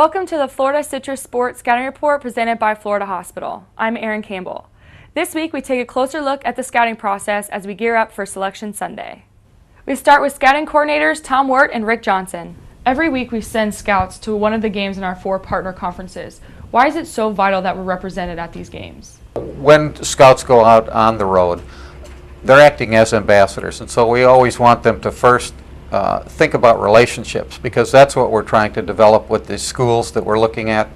Welcome to the Florida Citrus Sports Scouting Report presented by Florida Hospital. I'm Erin Campbell. This week we take a closer look at the scouting process as we gear up for Selection Sunday. We start with scouting coordinators Tom Wert and Rick Johnson. Every week we send scouts to one of the games in our 4 partner conferences. Why is it so vital that we're represented at these games? When scouts go out on the road, they're acting as ambassadors, and so we always want them to first think about relationships, because that's what we're trying to develop with the schools that we're looking at.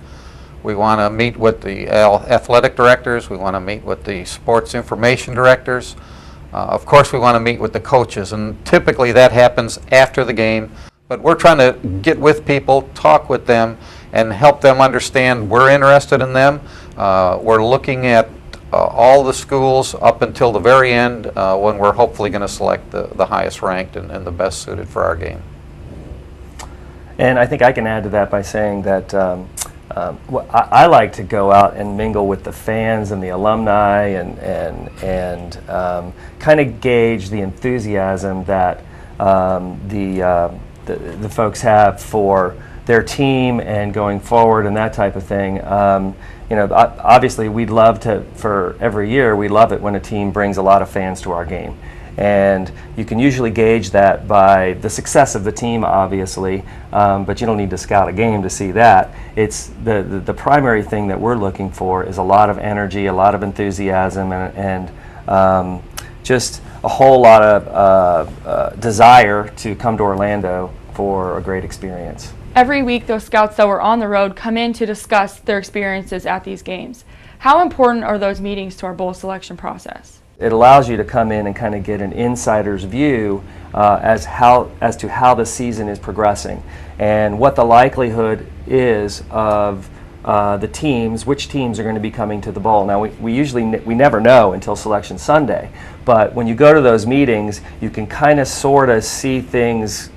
We want to meet with the athletic directors, we want to meet with the sports information directors, of course we want to meet with the coaches, and typically that happens after the game. But we're trying to get with people, talk with them, and help them understand we're interested in them. We're looking at all the schools up until the very end when we're hopefully going to select the highest ranked and the best suited for our game. And I think I can add to that by saying that I like to go out and mingle with the fans and the alumni and kind of gauge the enthusiasm that the folks have for their team and going forward and that type of thing. You know, obviously we'd love to, for every year, we love it when a team brings a lot of fans to our game. And you can usually gauge that by the success of the team, obviously, but you don't need to scout a game to see that. It's the primary thing that we're looking for is a lot of energy, a lot of enthusiasm, and just a whole lot of desire to come to Orlando for a great experience. Every week those scouts that were on the road come in to discuss their experiences at these games. How important are those meetings to our bowl selection process? It allows you to come in and kind of get an insider's view as to how the season is progressing and what the likelihood is of the teams, which teams are going to be coming to the bowl. Now we never know until Selection Sunday, but when you go to those meetings, you can kind of sort of see things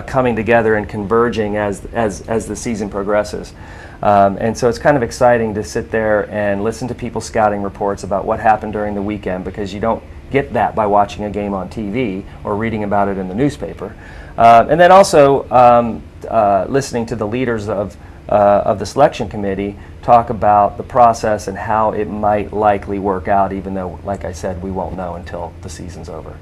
coming together and converging as the season progresses. And so it's kind of exciting to sit there and listen to people's scouting reports about what happened during the weekend, because you don't get that by watching a game on TV or reading about it in the newspaper. And then also listening to the leaders of the selection committee talk about the process and how it might likely work out, even though, like I said, we won't know until the season's over.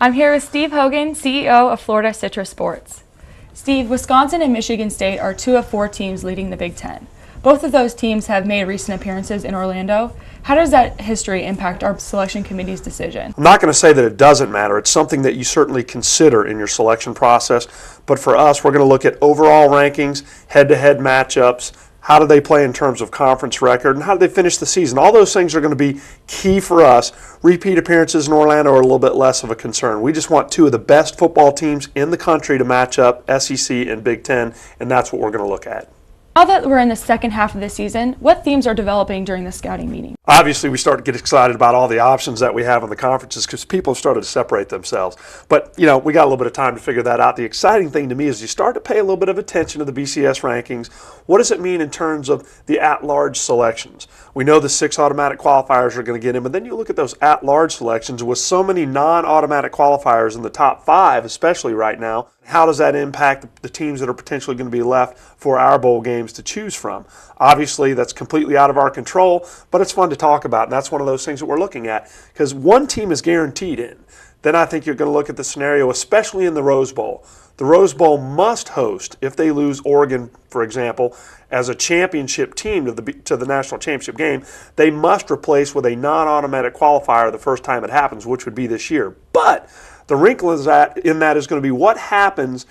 I'm here with Steve Hogan, CEO of Florida Citrus Sports. Steve, Wisconsin and Michigan State are 2 of 4 teams leading the Big Ten. Both of those teams have made recent appearances in Orlando. How does that history impact our selection committee's decision? I'm not going to say that it doesn't matter. It's something that you certainly consider in your selection process. But for us, we're going to look at overall rankings, head-to-head matchups, how do they play in terms of conference record, and how do they finish the season. All those things are going to be key for us. Repeat appearances in Orlando are a little bit less of a concern. We just want 2 of the best football teams in the country to match up, SEC and Big Ten, and that's what we're going to look at. Now that we're in the second half of the season, what themes are developing during the scouting meeting? Obviously, we start to get excited about all the options that we have in the conferences because people have started to separate themselves. But, you know, we got a little bit of time to figure that out. The exciting thing to me is you start to pay a little bit of attention to the BCS rankings. What does it mean in terms of the at-large selections? We know the 6 automatic qualifiers are going to get in, but then you look at those at-large selections with so many non-automatic qualifiers in the top 5, especially right now. How does that impact the teams that are potentially going to be left for our bowl games to choose from? Obviously, that's completely out of our control, but it's fun to talk about, and that's one of those things that we're looking at, because one team is guaranteed in. Then I think you're going to look at the scenario, especially in the Rose Bowl. The Rose Bowl must host, if they lose Oregon, for example, as a championship team to the national championship game, they must replace with a non-automatic qualifier the first time it happens, which would be this year. But the wrinkle in that is going to be what happens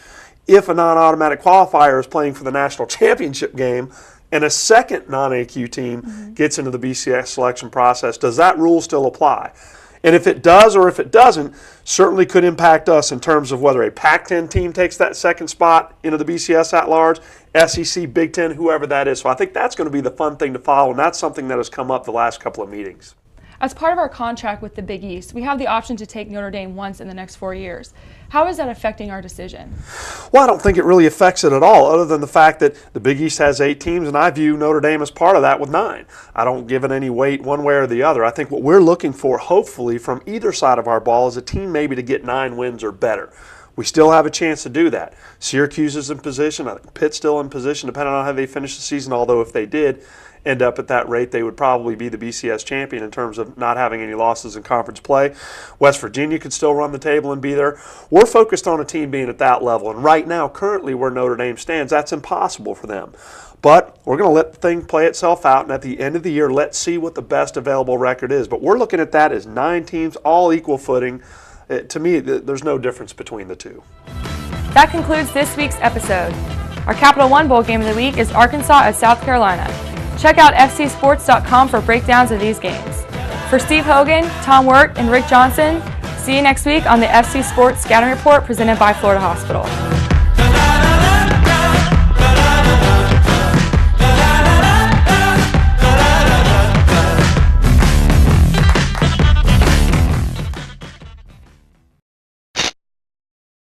if a non-automatic qualifier is playing for the national championship game and a second non-AQ team gets into the BCS selection process. Does that rule still apply? And if it does or if it doesn't, certainly could impact us in terms of whether a Pac-10 team takes that second spot into the BCS at large, SEC, Big Ten, whoever that is. So I think that's going to be the fun thing to follow, and that's something that has come up the last couple of meetings. As part of our contract with the Big East, we have the option to take Notre Dame once in the next 4 years. How is that affecting our decision? Well, I don't think it really affects it at all, other than the fact that the Big East has 8 teams, and I view Notre Dame as part of that with 9. I don't give it any weight one way or the other. I think what we're looking for, hopefully, from either side of our ball is a team maybe to get 9 wins or better. We still have a chance to do that. Syracuse is in position. I think Pitt's still in position, depending on how they finish the season, although if they did end up at that rate, they would probably be the BCS champion in terms of not having any losses in conference play. West Virginia could still run the table and be there. We're focused on a team being at that level, and right now, currently where Notre Dame stands, that's impossible for them. But we're going to let the thing play itself out, and at the end of the year, let's see what the best available record is. But we're looking at that as 9 teams, all equal footing. To me, there's no difference between the two. That concludes this week's episode. Our Capital One Bowl game of the week is Arkansas at South Carolina. Check out FCSports.com for breakdowns of these games. For Steve Hogan, Tom Wert, and Rick Johnson, see you next week on the FC Sports Scouting Report presented by Florida Hospital.